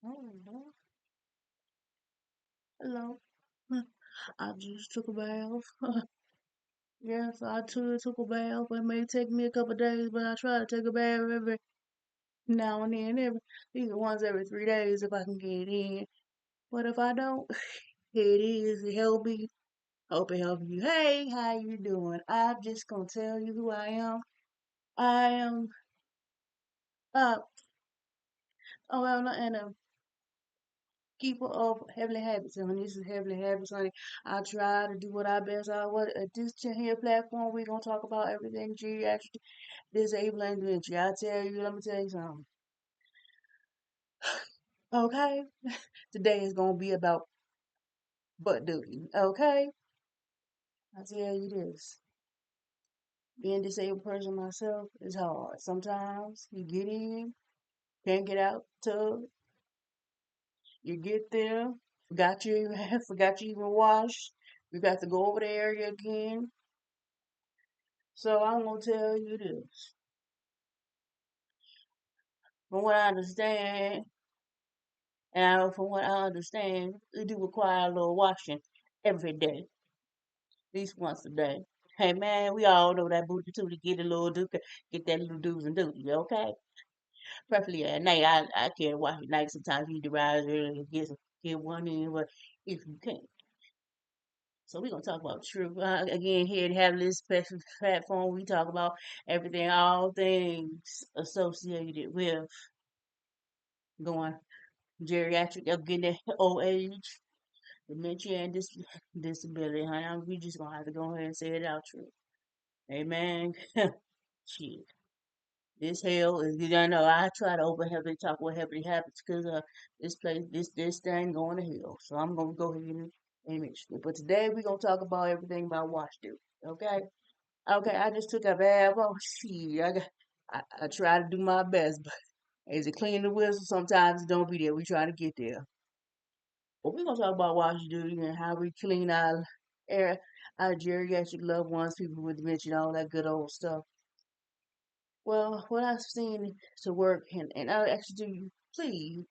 Oh, hello. I just took a bath. Yes, I took a bath. It may take me a couple of days, but I try to take a bath every now and then. Either once every 3 days if I can get it in. But if I don't, here it is. It help me. Hope it help you. Hey, how you doing? I'm just gonna tell you who I am. I am uh and a keeper of heavenly habits. And when this is heavenly habits, honey, I try to do what I best. I what at this here platform we're gonna talk about everything geriatric disabling dementia. I tell you, let me tell you something. Okay? Today is gonna be about butt duty. Okay? I tell you this. Being a disabled person myself is hard. Sometimes you get in, can't get out tub, you get there, forgot you even washed. You got to go over the area again. So I'm gonna tell you this. From what I understand, from what I understand, it do require a little washing every day, at least once a day. Hey man, we all know that booty too to get a little get that little do's and duties, okay? Preferably at night. I can't watch at night. Sometimes you need to rise early and get one in, but if you can't. So we're gonna talk about truth. Again, here to have this special platform, we talk about everything, all things associated with going geriatric of getting that old age, dementia, and disability. Honey, we just gonna have to go ahead and say it out true. Amen. Shit. This hell is, I know I try to open heaven talk what heavenly happens because this place this thing going to hell. So I'm gonna go ahead and mix it. But today we're gonna talk about everything about wash duty. Okay? Okay, I just took a bath. Oh shit. I try to do my best, but is it clean the whistle? Sometimes it don't be there. We try to get there. But we're gonna talk about wash duty and how we clean air, our geriatric loved ones, people with dementia, all that good old stuff. Well, what I've seen to work, and I actually do, please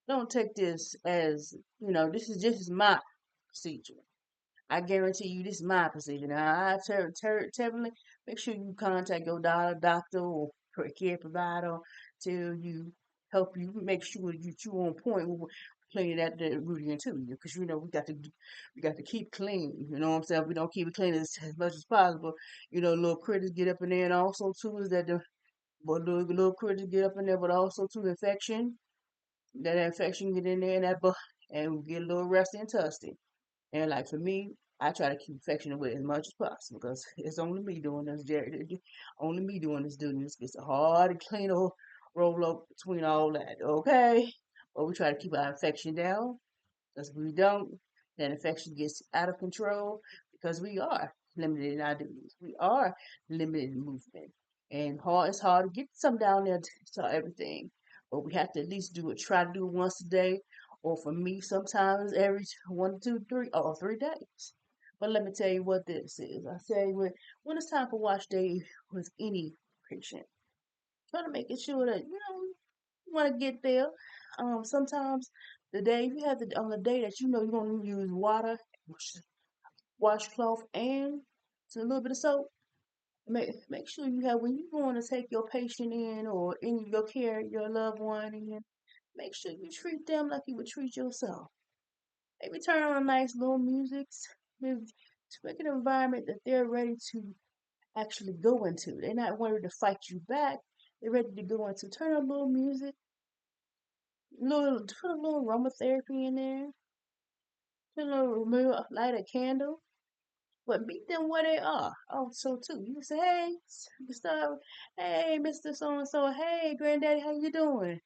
don't take this as, this is my procedure. I guarantee you this is my procedure. Now, definitely make sure you contact your doctor or care provider till you help you make sure you on point with cleaning that routine too. Because we got to keep clean. You know what I'm saying? If we don't keep it clean as much as possible. Little critters get up in there, and also too is that the but little critters get up in there, but also too infection. That infection get in there and and we get a little rusty and tusty. And like for me, I try to keep infection away as much as possible because it's only me doing this, Jerry. Only me doing this doing this. It's hard to clean or roll up between all that, okay? But we try to keep our infection down because if we don't, then infection gets out of control because we are limited in our duties. We are limited in movement. And it's hard to get some down there to everything. But we have to at least try to do it once a day. Or for me, sometimes every 3 days. But let me tell you what this is. I say when it's time for wash day with any patient, try to make it sure that you want to get there. Sometimes the day if you have on the day that you're gonna use water, washcloth, and a little bit of soap. Make sure you have when you going to take your patient in or in your care your loved one in. Make sure you treat them like you would treat yourself. Maybe turn on a nice little music. Maybe to make an environment that they're ready to actually go into. They're not ready to fight you back. They're ready to go into. Turn on a little music, put a little aromatherapy in there. Put a little light a candle. But meet them where they are. Also, too, you can say, "Hey, Mr. Hey, Mr. So and so. Hey, Granddaddy, how you doing?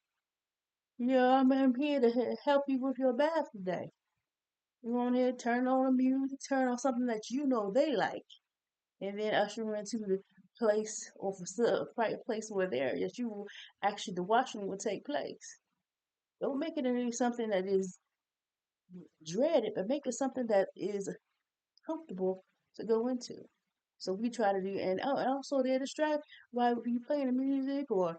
Yeah, I'm here to help you with your bath today. You want to turn on the music, turn on something that you know they like, and then usher them into the place or place where they're that you will actually the washing will take place. Don't make it into something that is dreaded, but make it something that is comfortable to go into. So we try to do, and also they're distracted while you playing the music or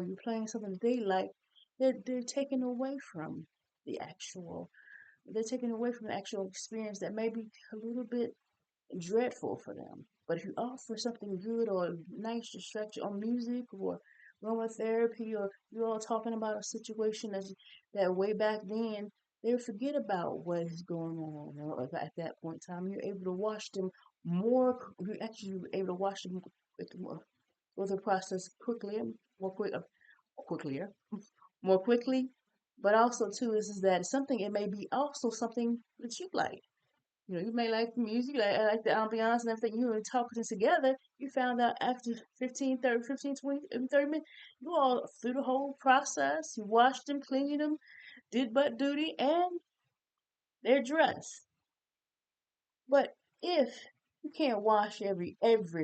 you playing something that they like. they're taken away from the actual they're taken away from the actual experience that may be a little bit dreadful for them. But if you offer something good or a nice distraction or music or aromatherapy or you're all talking about a situation that way back then, they'll forget about what is going on at that point in time. You're able to watch them more, you're actually able to watch them with the process quickly, more quick, quickly, more quickly. But also too is that something it may be also something that you like. You know, you may like the music, like the ambiance and everything. You were talking together. You found out after 15, 30, 15, 20, even 30 minutes, you all through the whole process. You washed them, cleaned them, did butt duty, and they're dressed. But if you can't wash every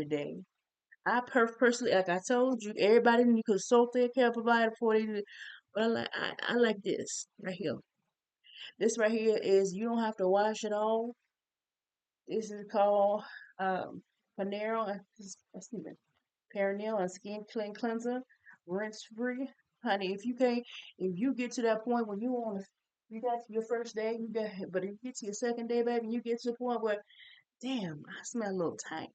day, personally, like I told you, everybody you consult their care provider before they do it. But I like this right here. This right here is you don't have to wash it all. This is called Panero, excuse me, Perineal and Skin Clean Cleanser, rinse free. Honey, if you get to that point when you got to your first day, but if you get to your second day, baby, you get to the point where, damn, I smell a little tank.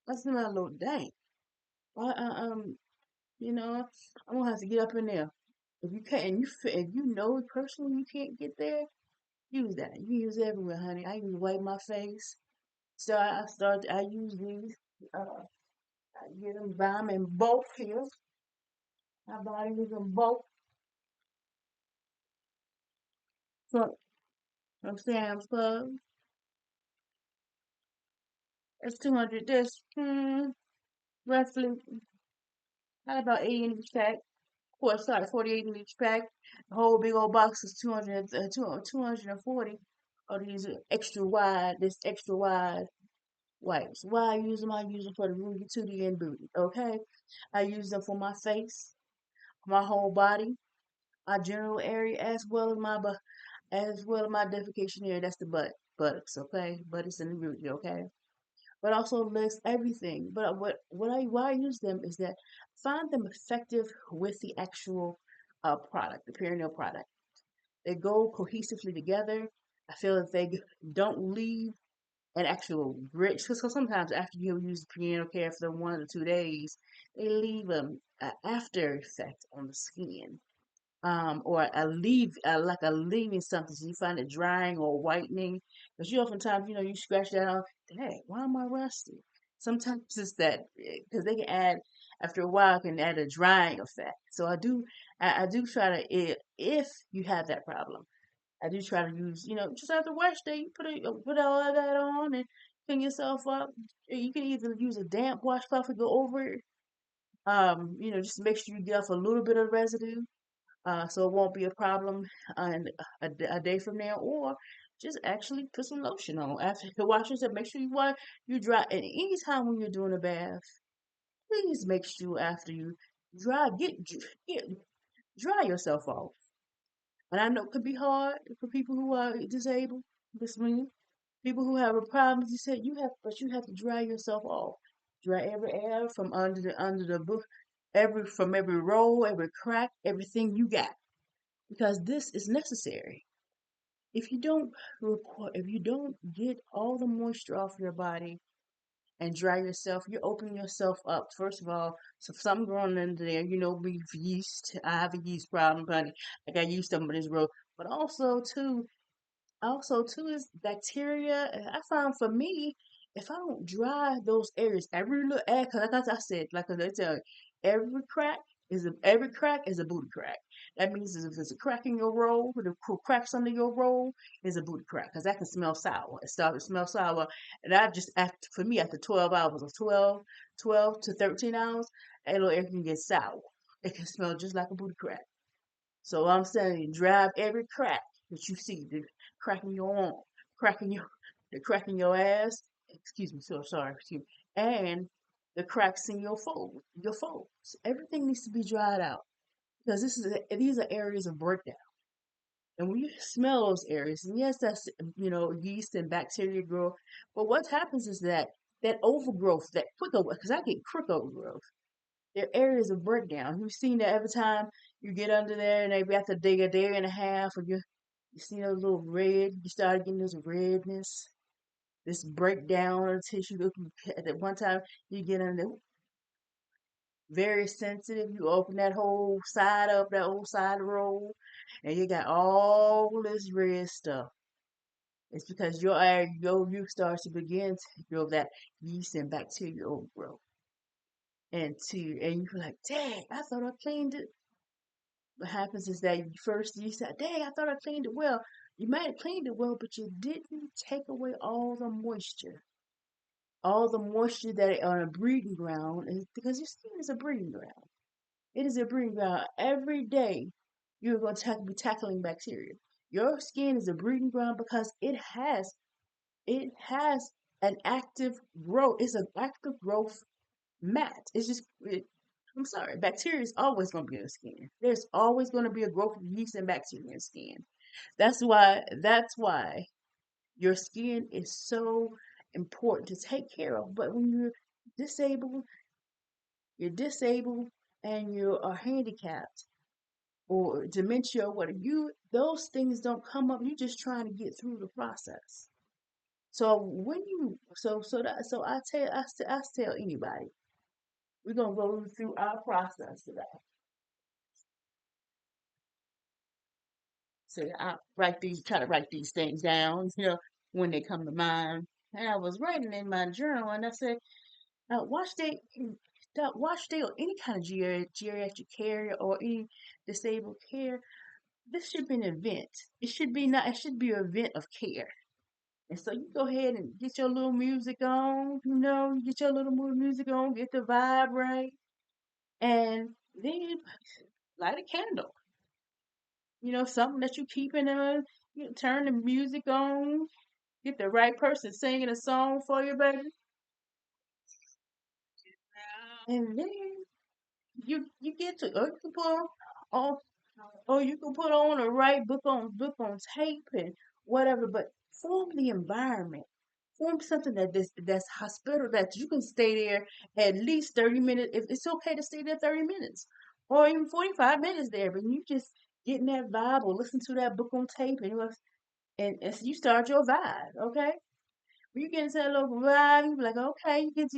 I smell a little dank. I, I, um, I'm gonna have to get up in there. If you can't, if you know personally you can't get there, use that. You use it everywhere, honey. I use to wipe my face. So I use these. I get them, buy them in bulk here. I buy these in bulk from Sam's Club. It's 200. This roughly about 80 in each pack. Sorry, 48 in each pack. The whole big old box is 240 of these extra wide wipes. Why I use them? I use them for the Rudy Tootie and booty. Okay, I use them for my face, my whole body, my general area, as well as my defecation area. That's the buttocks. Okay, buttocks and the booty. Okay, but also lists everything. But why I use them is that find them effective with the actual product, the perineal product. They go cohesively together. I feel that they don't leave an actual grit. Because sometimes after you use prenatal care for 1 or 2 days, they leave an after effect on the skin. Or like a leaving something. So you find it drying or whitening. Because you oftentimes, you scratch that off. Hey, why am I rusty? Sometimes it's that because they can add after a while can add a drying effect. So I do try to if you have that problem. I do try to use, just after wash day, you put all of that on and clean yourself up. You can either use a damp washcloth to go over it. Just make sure you get off a little bit of residue, so it won't be a problem and a day from now, or just actually put some lotion on after the wash yourself. Make sure you dry. And anytime when you're doing a bath, please make sure after you get dry yourself off. And I know it can be hard for people who are disabled. This means people who have a problem. You said but you have to dry yourself off. Dry every air from under the book, from every roll, every crack, everything you got, because this is necessary. If you don't get all the moisture off your body and dry yourself, you're opening yourself up. First of all, so if something growing in there, with yeast. I have a yeast problem, honey. I got used to some of this growth. But also too is bacteria. I found for me, if I don't dry those areas, every little area, cause like I said, like I tell you, every crack is a booty crack. That means if there's a crack in your roll, the cracks under your roll is a booty crack, cause that can smell sour. It started to smell sour, and I just for me after 12 hours or 12 to 13 hours, that little area can get sour. It can smell just like a booty crack. So I'm saying drive every crack that you see, the crack in your arm, cracking your the crack in your ass. Excuse me, so sorry, excuse me, and the cracks in your folds. Everything needs to be dried out because these are areas of breakdown. And when you smell those areas, and yes, that's yeast and bacteria grow, but what happens is that overgrowth, because I get quick overgrowth, there are areas of breakdown. You've seen that every time, You get under there, and maybe after a day, a day and a half, or you see a little red. You start getting this redness, this breakdown of the tissue. At that one time, you get under very sensitive. You open that whole side up, that whole side roll, and you got all this red stuff. It's because your you start to begin to grow that yeast and bacterial growth. And you're like, dang, I thought I cleaned it. What happens is that first you said, dang, I thought I cleaned it well. You might have cleaned it well, but you didn't take away all the moisture. All the moisture that on a breeding ground is because your skin is a breeding ground. It is a breeding ground. Every day you're going to be tackling bacteria. Your skin is a breeding ground because it has an active growth. It's an active growth mat. I'm sorry, bacteria is always going to be in the skin. There's always going to be a growth of yeast and bacteria in the skin. That's why your skin is so important to take care of. But when disabled, you're disabled and you are handicapped or dementia or whatever, those things don't come up. You're just trying to get through the process. So when you so I tell anybody, we're gonna go through our process today. So I try to write these things down, when they come to mind. And I was writing in my journal, and I said, watch day or any kind of geriatric care or any disabled care. This should be an event. It should be not. It should be an event of care. And so you go ahead and get your little music on. You get your little music on, get the vibe right, and then light a candle. Something that you keep in there. Turn the music on. Get the right person singing a song for you, baby. And then you get to or you can on or you can put on a right book on tape and whatever, but form the environment. Form something that's hospitable that you can stay there at least 30 minutes. If it's okay to stay there 30 minutes or even 45 minutes there, but you just get in that vibe or listen to that book on tape and you start your vibe, okay? When you get into that little vibe, you be like, okay, get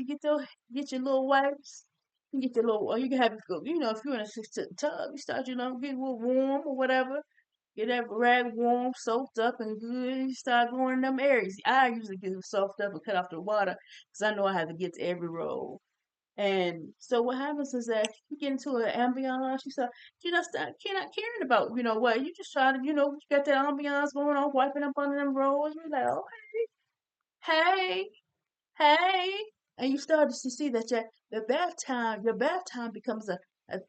your little wipes. You get your little, or you can have it go, if you're in a tub, you start, get a little warm or whatever. Get that rag warm, soaked up and good. You start going in them areas. I usually get it soaked up and cut off the water because I know I have to get to every roll. And so what happens is that you get into an ambiance, you just start not caring about, what you just try to, you got that ambiance going on, wiping up under them rolls. You're like, oh, hey, hey, and you start to see that your bath time becomes a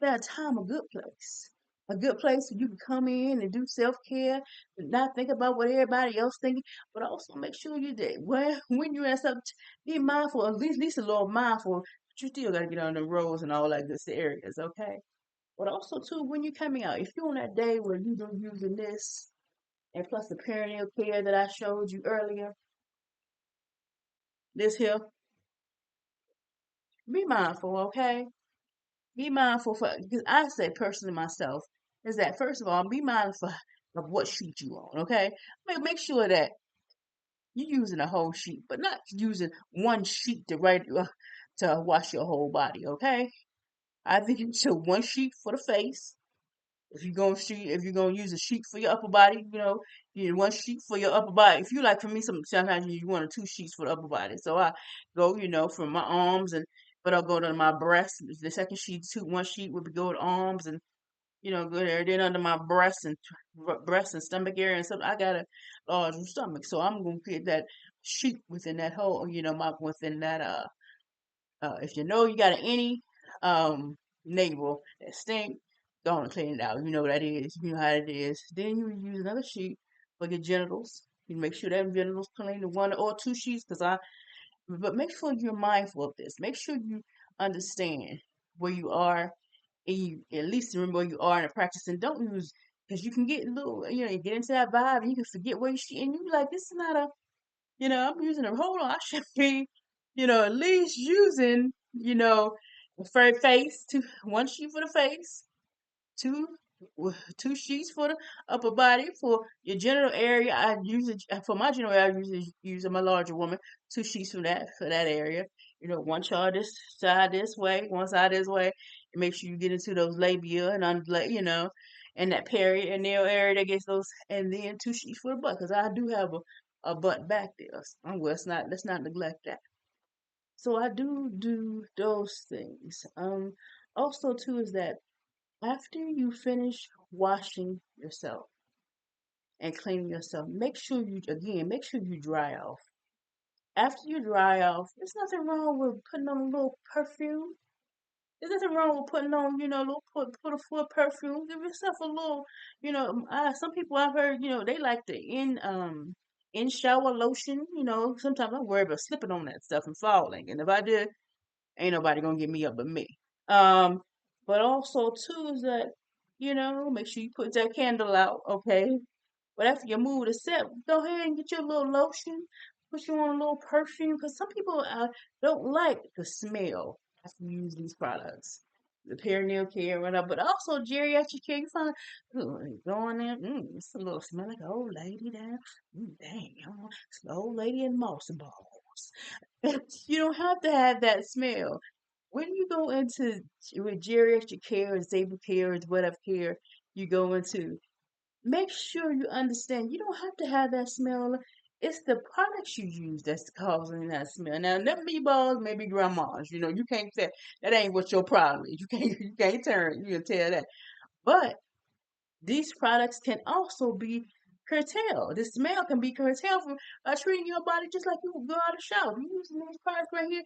bath time, a good place. A good place where you can come in and do self care, and not think about what everybody else thinking, but also make sure you did when you're at something, be mindful, at least a little mindful, but you still gotta get on the roads and all that good areas, okay? But also too, when you're coming out, if you're on that day where you're using this, and plus the perineal care that I showed you earlier, this here, be mindful, okay? Be mindful because I say personally myself is that first of all, be mindful of what sheet you on, okay? Make sure that you're using a whole sheet, but not using one sheet to wash your whole body, okay? I think you should one sheet for the face. If you're gonna use a sheet for your upper body, you need one sheet for your upper body. If you like, for me, sometimes you use one or two sheets for the upper body. So I go, from my arms but I'll go to my breast. The second sheet, one sheet would go to arms and go there. Then under my breast and stomach area and stuff, I got a large stomach, so I'm gonna get that sheet within that hole. Within that if you got any navel that stink, go on and clean it out. You know what that is. You know how it is. Then you use another sheet for your genitals. You make sure that genitals clean, the one or two sheets, but make sure you're mindful of this. Make sure you understand where you are, and you at least remember where you are in the practice, and don't use because you can get a little, you get into that vibe, and you can forget where you should, and you be like, this is not a I'm using a hold on. I should be, at least using, a face to one sheet for the face, two. two sheets for the upper body. For your genital area, I use it for my genital area. I usually use I'm a larger woman. Two sheets for that area. You know, one side this side this way, one side this way. And make sure you get into those labia and you know, and that perineal area that gets those, and then two sheets for the butt, because I do have a butt back there. Well, let's not neglect that. So I do those things. Also too is that after you finish washing yourself and cleaning yourself, make sure you dry off. After you dry off, there's nothing wrong with putting on a little perfume. There's nothing wrong with putting on, you know, a little put a full perfume. Give yourself a little, you know. Some people I've heard, you know, they like the in shower lotion. You know, sometimes I worry about slipping on that stuff and falling. And if I did, ain't nobody gonna get me up but me. Um, but also too is that, you know, make sure you put that candle out, okay? But after your mood is set, go ahead and get your little lotion, put you on a little perfume, because some people don't like the smell after you use these products. The perineal care, whatever, but also geriatric care. You find, ooh, you go in there, it's a little smell like an old lady there. Dang, it's an old lady in moss balls. You don't have to have that smell. When you go into with geriatric care, disabled care, or whatever care you go into, make sure you understand you don't have to have that smell. It's the products you use that's causing that smell. Now, them meatballs may be grandma's. You know, you can't say that ain't what your problem is. You can't you can't turn. You can tell that. But these products can also be curtailed. The smell can be curtailed from treating your body just like you would go out of shower. You using these products right here,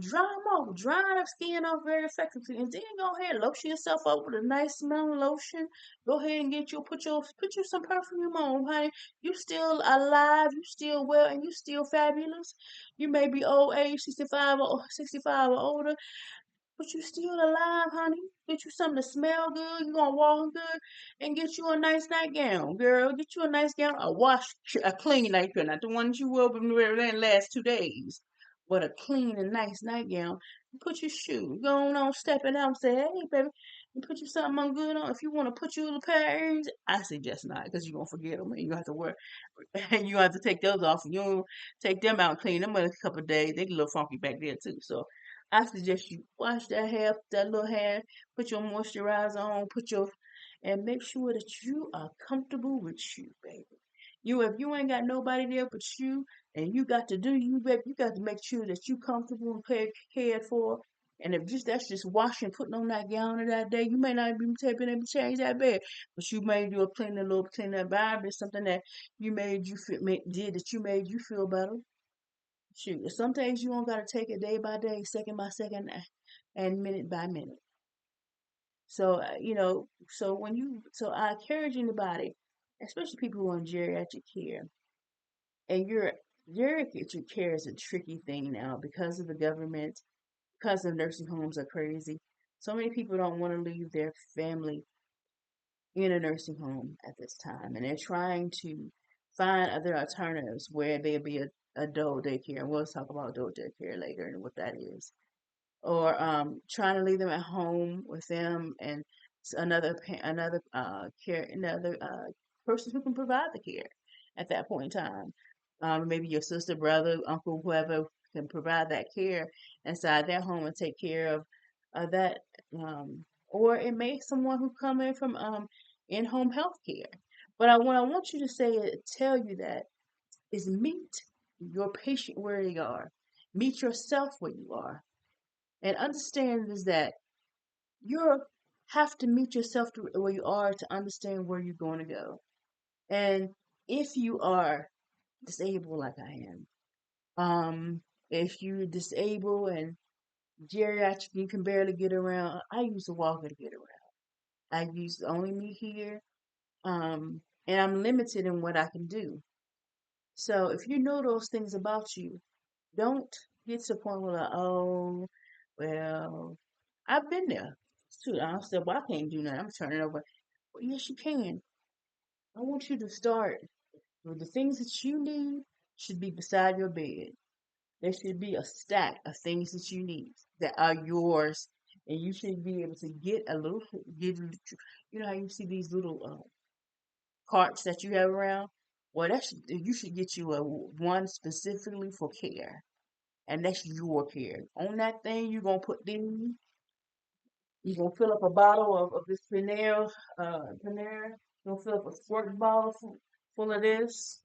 dry them off, dry the skin off very effectively, and then go ahead lotion yourself up with a nice smelling lotion. Go ahead and put you some perfume on, honey. You still alive, you still well, and you still fabulous. You may be old age, 65 or older, but you still alive, honey. Get you something to smell good. You gonna walk good, and get you a nice nightgown, girl. Get you a nice gown, a clean nightgown, not the one you will wear in the last 2 days, but a clean and nice nightgown. Put your shoe. Go on, step it out, and say, "Hey, baby." And put you something on good on. If you want to put you a pair of earrings, I suggest not, because you're gonna forget them and you have to wear, and you have to take those off. And you don't take them out and clean them in a couple of days. They get a little funky back there too. So I suggest you wash that little hair, put your moisturizer on, and make sure that you are comfortable with you, baby. If you ain't got nobody there but you, and you got to do you, baby, you got to make sure that you comfortable and cared for. And if that's just washing, putting on that gown of that day, you may not be able to change that bed, but you may do a little clean that vibe, something that did that you made you feel better. Shoot, some days you don't gotta take it day by day, second by second, and minute by minute. So so I encourage anybody, especially people who are in geriatric care, and geriatric care is a tricky thing now because of the government, because the nursing homes are crazy. So many people don't want to leave their family in a nursing home at this time, and they're trying to find other alternatives where there'll be a adult daycare, and we'll talk about adult daycare later and what that is. Or trying to leave them at home with them and another person who can provide the care at that point in time. Maybe your sister, brother, uncle, whoever can provide that care inside their home and take care of that. Or it may someone who come in from in-home health care. But what I want you to tell you that is meet your patient where they are. Meet yourself where you are, and understand is that you have to meet yourself to where you are to understand where you're going to go. And if you are disabled like I am, if you're disabled and geriatric, you can barely get around. I use a walker to get around. I use only me here, and I'm limited in what I can do. So if you know those things about you, don't get to the point where like, oh, well, I've been there. Shoot, I said, well, I can't do nothing. I'm turning over. Well, yes, you can. I want you to start with the things that you need should be beside your bed. There should be a stack of things that you need that are yours And you should be able to get a little, get, you know how you see these little carts that you have around? Well, you should get you a one specifically for care, and that's your care. On that thing, you're gonna put these. You're gonna fill up a bottle of this Panera. You're gonna fill up a squirt bottle full of this.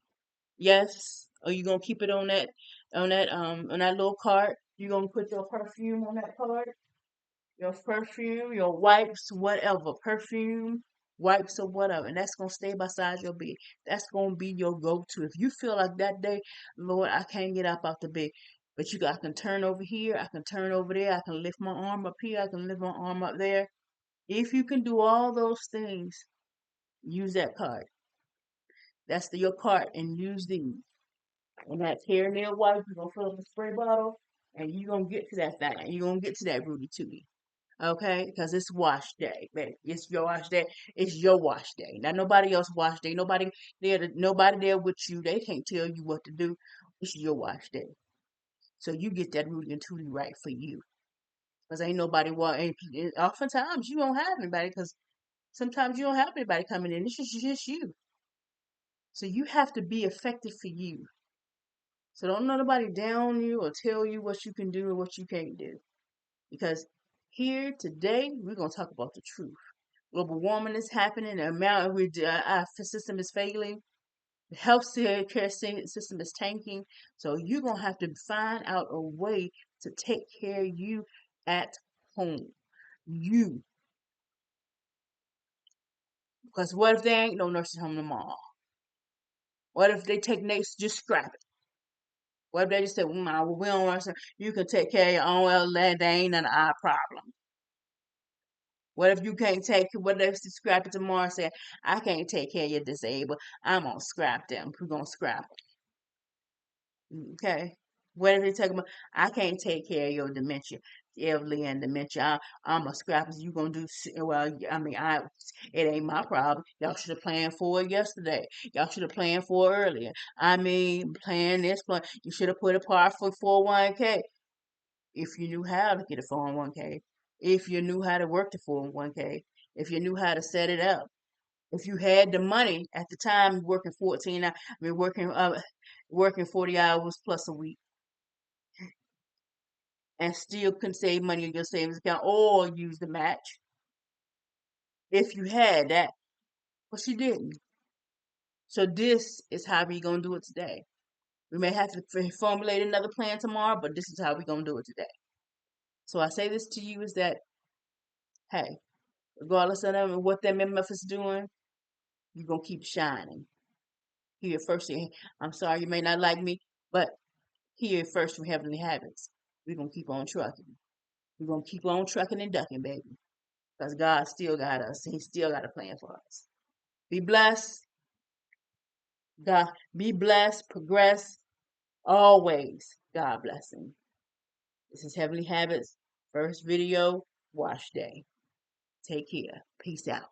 Yes. Or you gonna keep it on that little cart. You're gonna put your perfume on that cart. Your perfume, your wipes, whatever, perfume, wipes or whatever, and that's gonna stay beside your bed. That's gonna be your go-to. If you feel like that day, Lord, I can't get up out the bed, but I can turn over here, I can turn over there, I can lift my arm up here, I can lift my arm up there. If you can do all those things, use that card. That's your card, and use these. And that hair nail wipe, you're gonna fill up the spray bottle, and you're gonna get to that thing. You're gonna get to that Rudy Tooty. Okay, because it's wash day, baby. It's your wash day. It's your wash day. Not nobody else wash day. Nobody there with you. They can't tell you what to do. It's your wash day. So you get that Rudy and Tooty right for you. Because ain't nobody oftentimes you don't have anybody because sometimes you don't have anybody coming in. It's just you. So you have to be effective for you. So don't let nobody down you or tell you what you can do or what you can't do. Because here today, we're going to talk about the truth. Global warming is happening. The amount our system is failing. The health care system is tanking. So you're going to have to find out a way to take care of you at home. You. Because what if there ain't no nursing home tomorrow? What if they take next, just scrap it? What if they just say, well, we don't want to, you can take care of your own, well, that ain't none of our problem. What if you can't what if you scrap it tomorrow and say, I can't take care of your disabled, I'm going to scrap them. We're going to scrap them. Okay? What if they take them, I can't take care of your dementia, elderly and dementia. I'm going to scrap it. You going to do, well, I mean, it ain't my problem. Y'all should have planned for it yesterday. Y'all should have planned for it earlier. I mean, plan this, plan. You should have put a part for 401k if you knew how to get a 401k, if you knew how to work the 401k, if you knew how to set it up, if you had the money at the time working 14 hours, I mean working 40 hours plus a week and still can save money in your savings account or use the match if you had that, but you didn't. So this is how we gonna do it today. We may have to formulate another plan tomorrow, but this is how we gonna do it today. So I say this to you is that, hey, regardless of them and what that MF is doing, you're gonna keep shining. Here first, I'm sorry you may not like me, but here first from Heavenly Habits, we're gonna keep on trucking. We're gonna keep on trucking and ducking, baby. Because God still got us. He still got a plan for us. Be blessed. God, be blessed, progress, always. God blessing. This is Heavenly Habits, first video, wash day. Take care. Peace out.